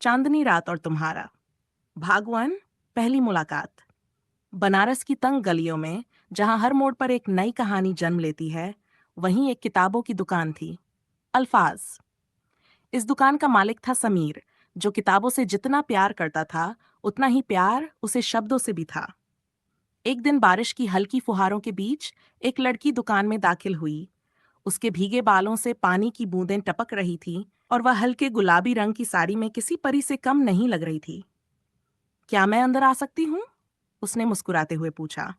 चांदनी रात और तुम्हारा। भाग 1। पहली मुलाकात। बनारस की तंग गलियों में, जहां हर मोड़ पर एक नई कहानी जन्म लेती है, वहीं एक किताबों की दुकान थी। अल्फाज। इस दुकान का मालिक था समीर, जो किताबों से जितना प्यार करता था, उतना ही प्यार उसे शब्दों से भी था। एक दिन बारिश की हल्की फुहारों के बीच एक लड़की दुकान में दाखिल हुई। उसके भीगे बालों से पानी की बूंदें टपक रही थीं और वह हल्के गुलाबी रंग की साड़ी में किसी परी से कम नहीं लग रही थी। क्या मैं अंदर आ सकती हूँ? उसने मुस्कुराते हुए पूछा।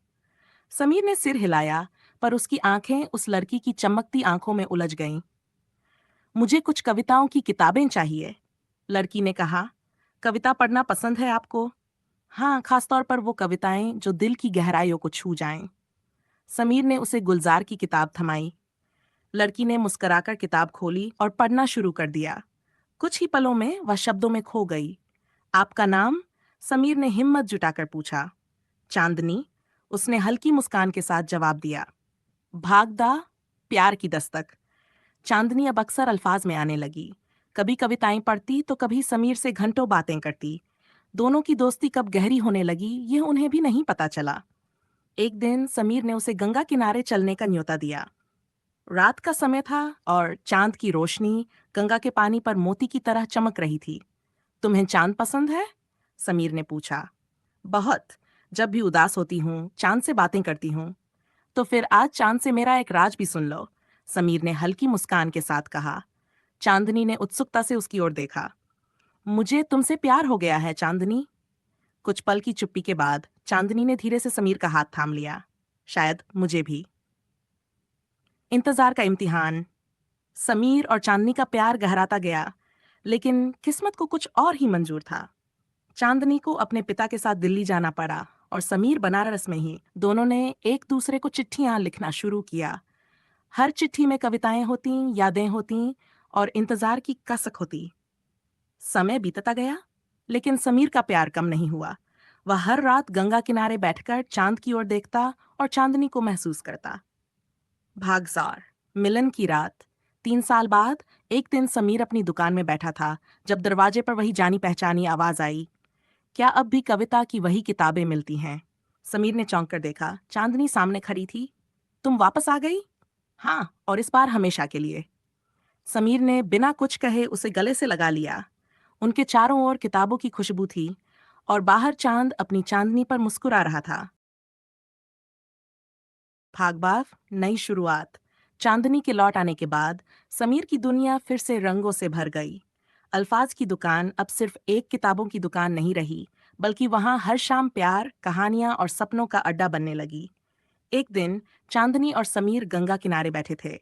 समीर ने सिर हिलाया, पर उसकी आंखें उस लड़की की चमकती आंखों में उलझ गईं। मुझे कुछ कविताओं की किताबें चाहिए, लड़की ने कहा। कविता पढ़ना पसंद है आपको? हाँ, खासतौर पर वो कविताएं जो दिल की गहराइयों को छू जाएं। समीर ने उसे गुलजार की किताब थमाई। लड़की ने मुस्कुराकर किताब खोली और पढ़ना शुरू कर दिया। कुछ ही पलों में वह शब्दों में खो गई। आपका नाम? समीर ने हिम्मत जुटाकर पूछा। चांदनी, उसने हल्की मुस्कान के साथ जवाब दिया। भागदा, प्यार की दस्तक। चांदनी अब अक्सर अल्फाज में आने लगी। कभी कविताएं पढ़ती तो कभी समीर से घंटों बातें करती। दोनों की दोस्ती कब गहरी होने लगी, ये उन्हें भी नहीं पता चला। एक दिन समीर ने उसे गंगा किनारे चलने का न्योता दिया। रात का समय था और चांद की रोशनी गंगा के पानी पर मोती की तरह चमक रही थी। तुम्हें चांद पसंद है? समीर ने पूछा। बहुत। जब भी उदास होती हूँ, चांद से बातें करती हूँ। तो फिर आज चांद से मेरा एक राज भी सुन लो, समीर ने हल्की मुस्कान के साथ कहा। चांदनी ने उत्सुकता से उसकी ओर देखा। मुझे तुमसे प्यार हो गया है, चांदनी। कुछ पल की चुप्पी के बाद चांदनी ने धीरे से समीर का हाथ थाम लिया। शायद मुझे भी। इंतजार का इम्तिहान। समीर और चांदनी का प्यार गहराता गया, लेकिन किस्मत को कुछ और ही मंजूर था। चांदनी को अपने पिता के साथ दिल्ली जाना पड़ा और समीर बनारस में ही। दोनों ने एक दूसरे को चिट्ठियां लिखना शुरू किया। हर चिट्ठी में कविताएं होती, यादें होती और इंतजार की कसक होती। समय बीतता गया, लेकिन समीर का प्यार कम नहीं हुआ। वह हर रात गंगा किनारे बैठकर चांद की ओर देखता और चांदनी को महसूस करता। भागजार। मिलन की रात। 3 साल बाद एक दिन समीर अपनी दुकान में बैठा था, जब दरवाजे पर वही जानी पहचानी आवाज आई। क्या अब भी कविता की वही किताबें मिलती हैं? समीर ने चौंक कर देखा। चांदनी सामने खड़ी थी। तुम वापस आ गई? हाँ, और इस बार हमेशा के लिए। समीर ने बिना कुछ कहे उसे गले से लगा लिया। उनके चारों ओर किताबों की खुशबू थी और बाहर चांद अपनी चांदनी पर मुस्कुरा रहा था। भागबाव, नई शुरुआत। चांदनी के लौट आने के बाद समीर की दुनिया फिर से रंगों से भर गई। अल्फाज की दुकान अब सिर्फ एक किताबों की दुकान नहीं रही, बल्कि वहां हर शाम प्यार, कहानियां और सपनों का अड्डा बनने लगी। एक दिन चांदनी और समीर गंगा किनारे बैठे थे।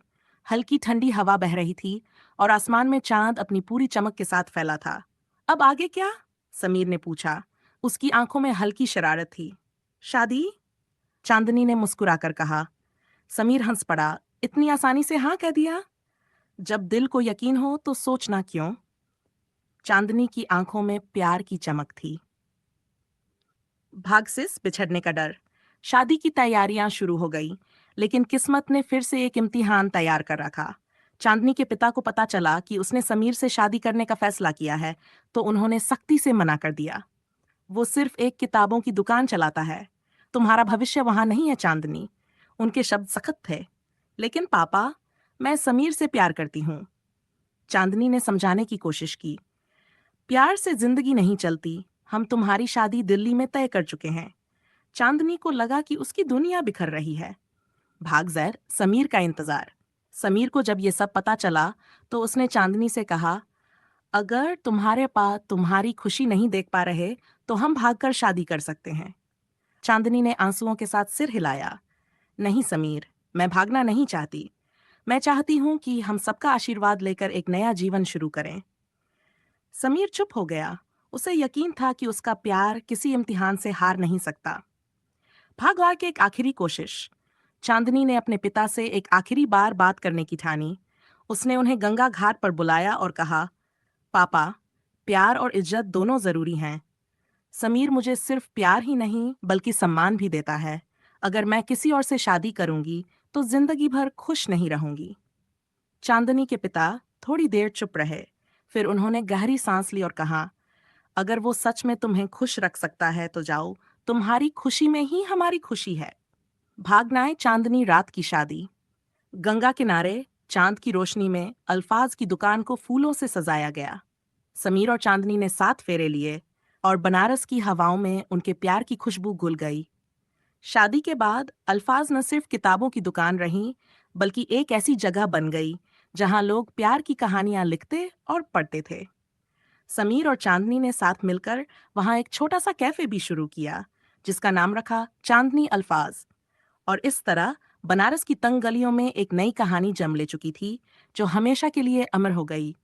हल्की ठंडी हवा बह रही थी और आसमान में चांद अपनी पूरी चमक के साथ फैला था। अब आगे क्या? समीर ने पूछा। उसकी आंखों में हल्की शरारत थी। शादी? चांदनी ने मुस्कुराकर कहा। समीर हंस पड़ा। इतनी आसानी से हाँ कह दिया? जब दिल को यकीन हो तो सोचना क्यों? चांदनी की आंखों में प्यार की चमक थी। भागसिस, बिछड़ने का डर। शादी की तैयारियां शुरू हो गई, लेकिन किस्मत ने फिर से एक इम्तिहान तैयार कर रखा। चांदनी के पिता को पता चला कि उसने समीर से शादी करने का फैसला किया है, तो उन्होंने सख्ती से मना कर दिया। वो सिर्फ एक किताबों की दुकान चलाता है। तुम्हारा भविष्य वहां नहीं है, चांदनी। उनके शब्द सख्त थे। लेकिन पापा, मैं समीर से प्यार करती हूँ। चांदनी ने समझाने की कोशिश की। प्यार से जिंदगी नहीं चलती। हम तुम्हारी शादी दिल्ली में तय कर चुके हैं। चांदनी को लगा कि उसकी दुनिया बिखर रही है। भागजैर, समीर का इंतजार। समीर को जब ये सब पता चला, तो उसने चांदनी से कहा, अगर तुम्हारे पास तुम्हारी खुशी नहीं देख पा रहे, तो हम भागकर शादी कर सकते हैं। चांदनी ने आंसुओं के साथ सिर हिलाया। नहीं समीर, मैं भागना नहीं चाहती। मैं चाहती हूँ कि हम सबका आशीर्वाद लेकर एक नया जीवन शुरू करें। समीर चुप हो गया। उसे यकीन था कि उसका प्यार किसी इम्तिहान से हार नहीं सकता। भागवार की एक आखिरी कोशिश। चांदनी ने अपने पिता से एक आखिरी बार बात करने की ठानी। उसने उन्हें गंगा घाट पर बुलाया और कहा, पापा, प्यार और इज्जत दोनों जरूरी हैं। समीर मुझे सिर्फ प्यार ही नहीं, बल्कि सम्मान भी देता है। अगर मैं किसी और से शादी करूंगी, तो जिंदगी भर खुश नहीं रहूंगी। चांदनी के पिता थोड़ी देर चुप रहे। फिर उन्होंने गहरी सांस ली और कहा, अगर वो सच में तुम्हें खुश रख सकता है तो जाओ, तुम्हारी खुशी में ही हमारी खुशी है। भागनाए चांदनी रात की शादी। गंगा किनारे चांद की रोशनी में अल्फाज की दुकान को फूलों से सजाया गया। समीर और चांदनी ने 7 फेरे लिए और बनारस की हवाओं में उनके प्यार की खुशबू घुल गई। शादी के बाद अल्फाज न सिर्फ किताबों की दुकान रहीं, बल्कि एक ऐसी जगह बन गई जहां लोग प्यार की कहानियां लिखते और पढ़ते थे। समीर और चांदनी ने साथ मिलकर वहां एक छोटा सा कैफे भी शुरू किया, जिसका नाम रखा चांदनी अल्फाज। और इस तरह बनारस की तंग गलियों में एक नई कहानी जन्म ले चुकी थी, जो हमेशा के लिए अमर हो गई।